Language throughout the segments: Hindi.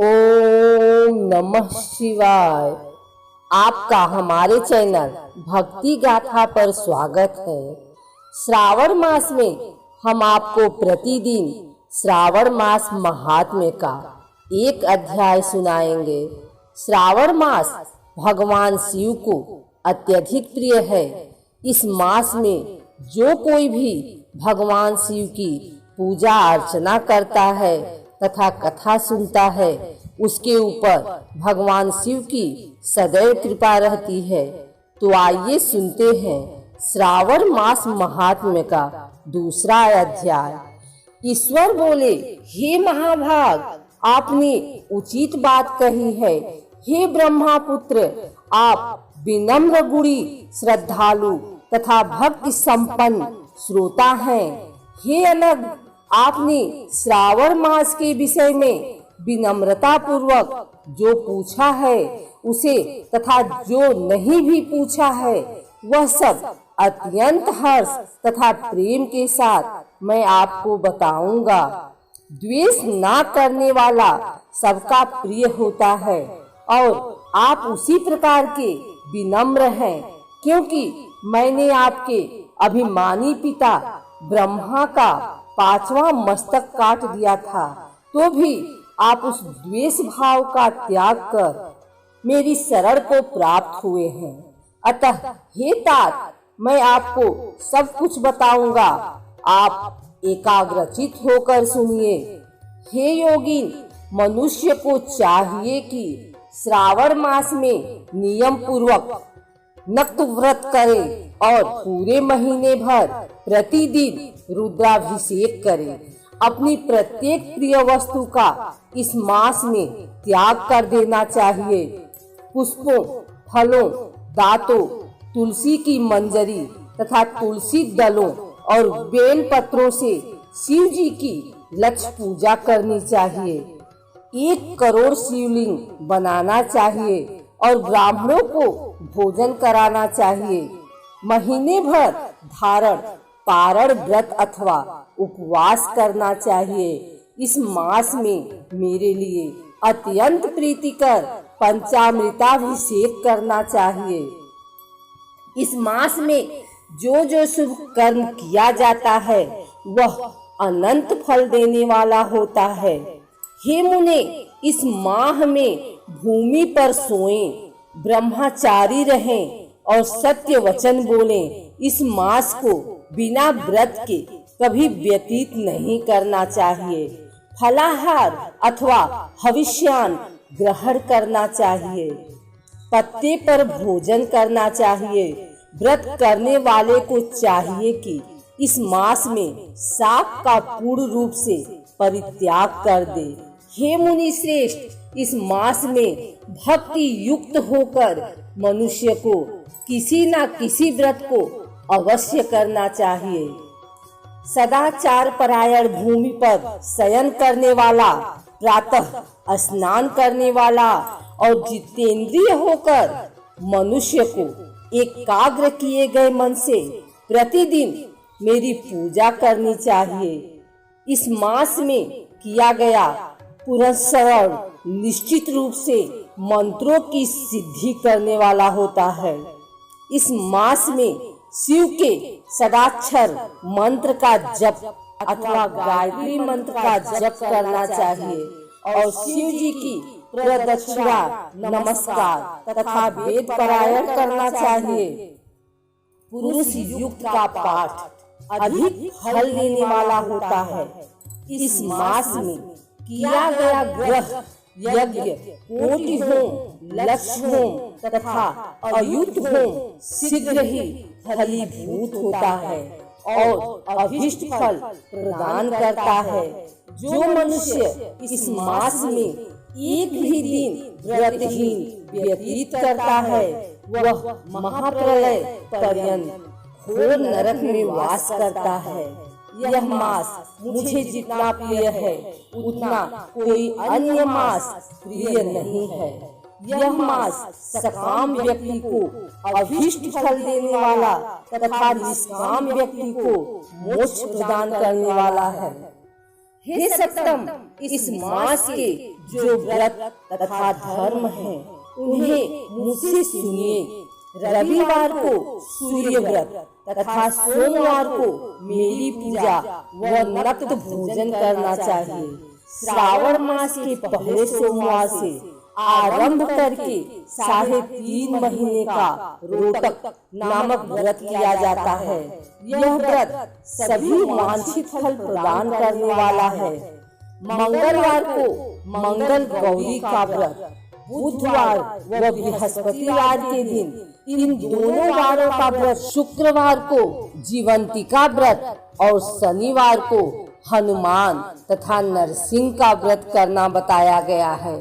ओम नमः शिवाय। आपका हमारे चैनल भक्ति गाथा पर स्वागत है। श्रावण मास में हम आपको प्रतिदिन श्रावण मास महात्म्य का एक अध्याय सुनाएंगे। श्रावण मास भगवान शिव को अत्यधिक प्रिय है। इस मास में जो कोई भी भगवान शिव की पूजा अर्चना करता है तथा कथा सुनता है, उसके ऊपर भगवान शिव की सदैव कृपा रहती है। तो आइए सुनते हैं श्रावण मास महात्म्य का दूसरा अध्याय। ईश्वर बोले, हे महाभाग, आपने उचित बात कही है। हे ब्रह्मा पुत्र, आप विनम्र गुणी, श्रद्धालु तथा भक्ति संपन्न श्रोता हैं। हे अनग, आपने श्रावण मास के विषय में विनम्रता पूर्वक जो पूछा है उसे तथा जो नहीं भी पूछा है वह सब अत्यंत हर्ष तथा प्रेम के साथ मैं आपको बताऊंगा। द्वेष ना करने वाला सबका प्रिय होता है और आप उसी प्रकार के विनम्र हैं, क्योंकि मैंने आपके अभिमानी पिता ब्रह्मा का 5वां मस्तक काट दिया था, तो भी आप उस द्वेष भाव का त्याग कर मेरी शरण को प्राप्त हुए हैं। अतः हे तात, मैं आपको सब कुछ बताऊंगा, आप एकाग्रचित होकर सुनिए। हे योगिन, मनुष्य को चाहिए कि श्रावण मास में नियम पूर्वक नक्त व्रत करे और पूरे महीने भर प्रतिदिन रुद्राभिषेक करे। अपनी प्रत्येक प्रिय वस्तु का इस मास में त्याग कर देना चाहिए। पुष्पों, फलों, दातों, तुलसी की मंजरी तथा तुलसी दलों और बेल पत्रों से शिव जी की लक्ष्य पूजा करनी चाहिए। 1 करोड़ शिवलिंग बनाना चाहिए और ब्राह्मणों को भोजन कराना चाहिए। महीने भर धारण, पारण व्रत अथवा उपवास करना चाहिए। इस मास में मेरे लिए अत्यंत प्रीतिकर पंचामृताभिषेक करना चाहिए। इस मास में जो जो शुभ कर्म किया जाता है वह अनंत फल देने वाला होता है। हे मुने, इस माह में भूमि पर सोएं, ब्रह्मचारी रहें और सत्य वचन बोलें। इस मास को बिना व्रत के कभी व्यतीत नहीं करना चाहिए। फलाहार अथवा हविष्यान ग्रहण करना चाहिए। पत्ते पर भोजन करना चाहिए। व्रत करने वाले को चाहिए कि इस मास में साप का पूर्ण रूप से परित्याग कर दे। हे मुनि श्रेष्ठ, इस मास में भक्ति युक्त होकर मनुष्य को किसी न किसी व्रत को अवश्य करना चाहिए। सदाचार परायण भूमि पर शयन करने वाला, प्रातः स्नान करने वाला और जितेंद्रिय होकर मनुष्य को एकाग्र किए गए मन से प्रतिदिन मेरी पूजा करनी चाहिए। इस मास में किया गया पुरस्मरण निश्चित रूप से मंत्रों की सिद्धि करने वाला होता है। इस मास में शिव के सदाक्षर मंत्र का जप अथवा गायत्री मंत्र का जप करना चाहिए और शिव जी की प्रदक्षिणा, नमस्कार तथा वेद पारायण करना चाहिए। पुरुष युक्त का पाठ अधिक फल देने वाला होता है। इस मास में किया गया ग्रह यज्ञ, कोटि होम, लक्ष्य होम तथा अयुत होम शीघ्र ही फलीभूत होता है और अभीष्ट फल प्रदान करता है। जो मनुष्य इस मास में एक भी दिन व्रतहीन व्यतीत करता है वह महाप्रलय पर्यंत घोर नरक में वास करता है। यह मास मुझे जितना प्रिय है उतना कोई अन्य मास प्रिय नहीं है। यह मास सकाम व्यक्ति को अभीष्ट फल देने वाला तथा निष्काम व्यक्ति को मोक्ष प्रदान करने वाला है। हे सत्तम, इस मास के जो व्रत तथा धर्म है उन्हें मुझसे सुनिए। रविवार को सूर्य व्रत तथा सोमवार को मेरी पूजा व नक्त भोजन करना चाहिए। श्रावण मास के पहले सोमवार से आरंभ करके 3.5 महीने का रोटक नामक व्रत किया जाता है। यह व्रत सभी वांछित फल प्रदान करने वाला है। मंगलवार को मंगल गौरी का व्रत, बुधवार व बृहस्पतिवार के दिन इन दोनों वारों का व्रत, शुक्रवार को जीवंतिका व्रत और शनिवार को हनुमान तथा नरसिंह का व्रत करना बताया गया है।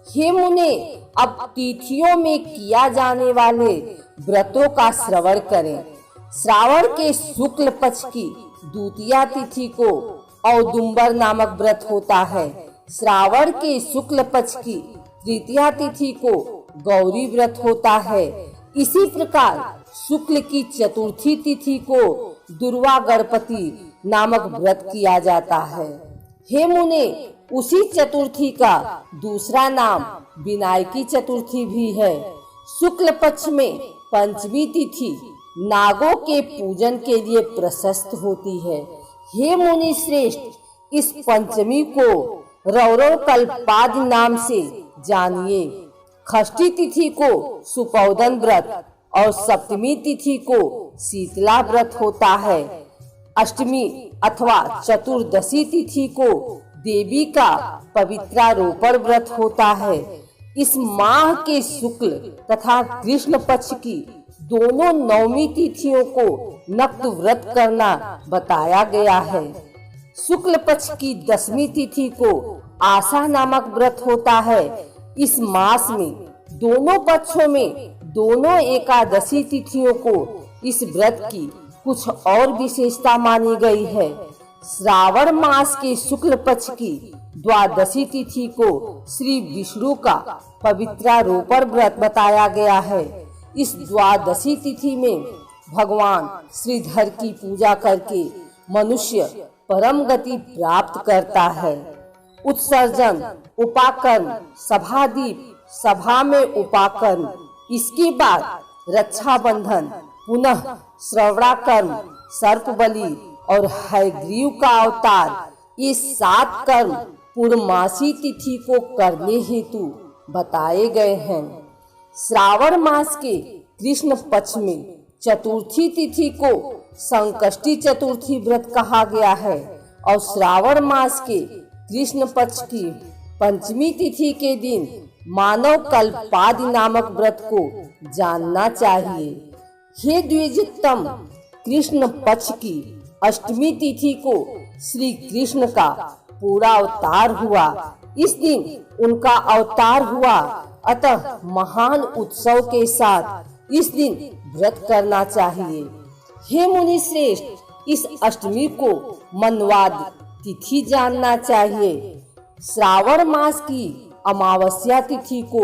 हे मुने, अब तिथियों में किया जाने वाले व्रतों का श्रवण करें। श्रावण के शुक्ल पक्ष की द्वितीया तिथि को औदुंबर नामक व्रत होता है। श्रावण के शुक्ल पक्ष की तृतीया तिथि को गौरी व्रत होता है। इसी प्रकार शुक्ल की चतुर्थी तिथि को दुर्वा गणपति नामक व्रत किया जाता है। हे मुने, उसी चतुर्थी का दूसरा नाम विनायकी चतुर्थी भी है। शुक्ल पक्ष में पंचमी तिथि नागों के पूजन के लिए प्रशस्त होती है। हे मुनि श्रेष्ठ, इस पंचमी को रौरव कल्पादि नाम से जानिए। षष्ठी तिथि को सुपौदन व्रत और सप्तमी तिथि को शीतला व्रत होता है। अष्टमी अथवा चतुर्दशी तिथि को देवी का पवित्रारोपण व्रत होता है। इस माह के शुक्ल तथा कृष्ण पक्ष की दोनों नवमी तिथियों को नक्त व्रत करना बताया गया है। शुक्ल पक्ष की 10वीं तिथि को आशा नामक व्रत होता है। इस मास में दोनों पक्षों में दोनों एकादशी तिथियों को इस व्रत की कुछ और विशेषता मानी गई है। श्रावण मास के शुक्ल पक्ष की द्वादशी तिथि को श्री विष्णु का पवित्रारोपण व्रत बताया गया है। इस द्वादशी तिथि में भगवान श्रीधर की पूजा करके मनुष्य परम गति प्राप्त करता है। उत्सर्जन, उपाकर्म, सभादीप, सभा में उपाकर्म, इसके बाद रक्षाबंधन, पुनः श्रवणाकर्म, सर्प बलि और हयग्रीव का अवतार, ये 7 कर्म पूर्णमासी तिथि को करने हेतु बताए गए हैं। श्रावण मास के कृष्ण पक्ष में चतुर्थी तिथि को संकष्टी चतुर्थी व्रत कहा गया है और श्रावण मास के कृष्ण पक्ष की पंचमी तिथि के दिन मानव कल्पादि नामक व्रत को जानना चाहिए। हे द्विजोत्तम, कृष्ण पक्ष की अष्टमी तिथि को श्री कृष्ण का पूरा अवतार हुआ। इस दिन उनका अवतार हुआ, अतः महान उत्सव के साथ इस दिन व्रत करना चाहिए। हे मुनि श्रेष्ठ, इस अष्टमी को मनवाद तिथि जानना चाहिए। श्रावण मास की अमावस्या तिथि को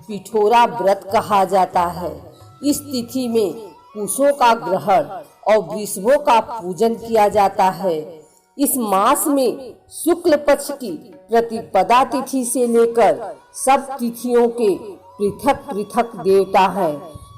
पिठोरा व्रत कहा जाता है। इस तिथि में कुशों का ग्रहण और वृषभों का पूजन किया जाता है। इस मास में शुक्ल पक्ष की प्रतिपदा तिथि से लेकर सब तिथियों के पृथक पृथक देवता हैं।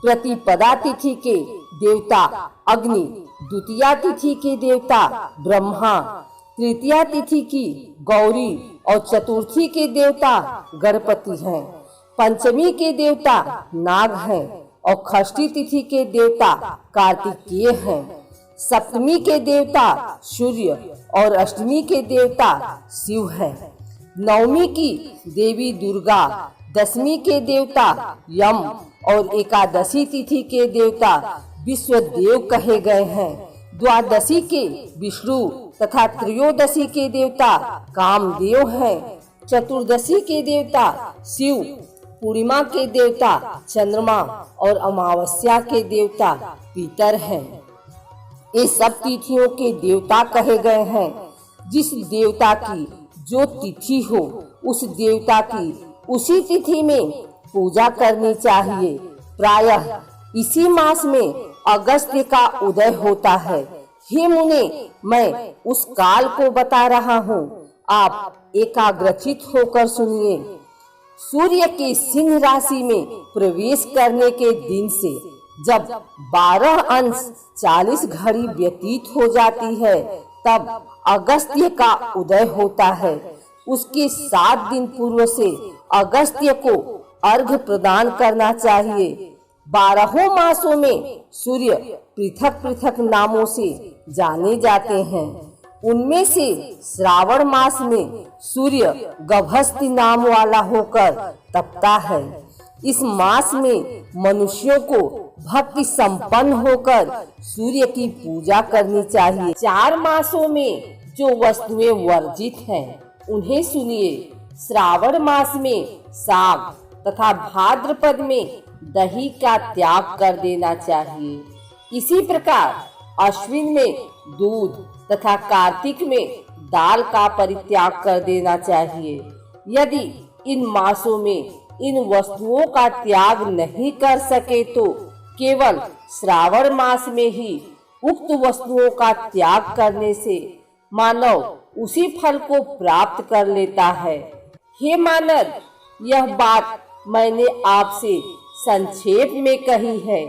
प्रतिपदा तिथि के देवता अग्नि, द्वितीया तिथि के देवता ब्रह्मा, तृतीया तिथि की गौरी और चतुर्थी के देवता गणपति हैं। पंचमी के देवता नाग हैं और षष्ठी तिथि के देवता कार्तिकेय हैं। सप्तमी के देवता सूर्य और अष्टमी के देवता शिव हैं। नवमी की देवी दुर्गा, 10वीं के देवता यम और एकादशी तिथि के देवता विश्वदेव कहे गए हैं। द्वादशी के विष्णु तथा त्रयोदशी के देवता कामदेव हैं। चतुर्दशी के देवता शिव, पूर्णिमा के देवता चंद्रमा और अमावस्या के देवता पितर हैं। ये सब तिथियों के देवता कहे गए हैं। जिस देवता की जो तिथि हो, उस देवता की उसी तिथि में पूजा करनी चाहिए। प्रायः इसी मास में अगस्त्य का उदय होता है। हे मुने, मैं उस काल को बता रहा हूँ, आप एकाग्रचित होकर सुनिए। सूर्य के सिंह राशि में प्रवेश करने के दिन से जब 12 अंश 40 घड़ी व्यतीत हो जाती है, तब अगस्त्य का उदय होता है। उसके 7 दिन पूर्व से अगस्त्य को अर्घ्य प्रदान करना चाहिए। 12 मासों में सूर्य पृथक पृथक नामों से जाने जाते हैं। उनमें से श्रावण मास में सूर्य गभस्ति नाम वाला होकर तपता है। इस मास में मनुष्यों को भक्ति संपन्न होकर सूर्य की पूजा करनी चाहिए। 4 मासों में जो वस्तुएं वर्जित हैं, उन्हें सुनिए। श्रावण मास में साग तथा भाद्रपद में दही का त्याग कर देना चाहिए। इसी प्रकार अश्विन में दूध तथा कार्तिक में दाल का परित्याग कर देना चाहिए। यदि इन मासों में इन वस्तुओं का त्याग नहीं कर सके तो केवल श्रावण मास में ही उक्त वस्तुओं का त्याग करने से मानव उसी फल को प्राप्त कर लेता है। हे मानव, यह बात मैंने आपसे संक्षेप में कही है।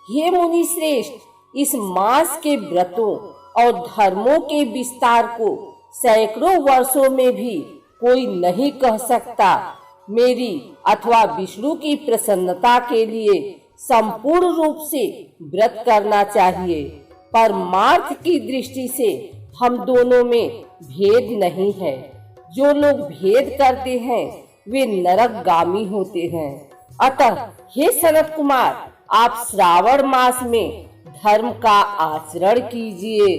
हे मुनि श्रेष्ठ, इस मास के व्रतों और धर्मों के विस्तार को सैकड़ों वर्षों में भी कोई नहीं कह सकता। मेरी अथवा विष्णु की प्रसन्नता के लिए संपूर्ण रूप से व्रत करना चाहिए। परमार्थ की दृष्टि से हम दोनों में भेद नहीं है। जो लोग भेद करते हैं वे नरकगामी होते हैं। अतः हे सनत कुमार, आप श्रावण मास में धर्म का आचरण कीजिए।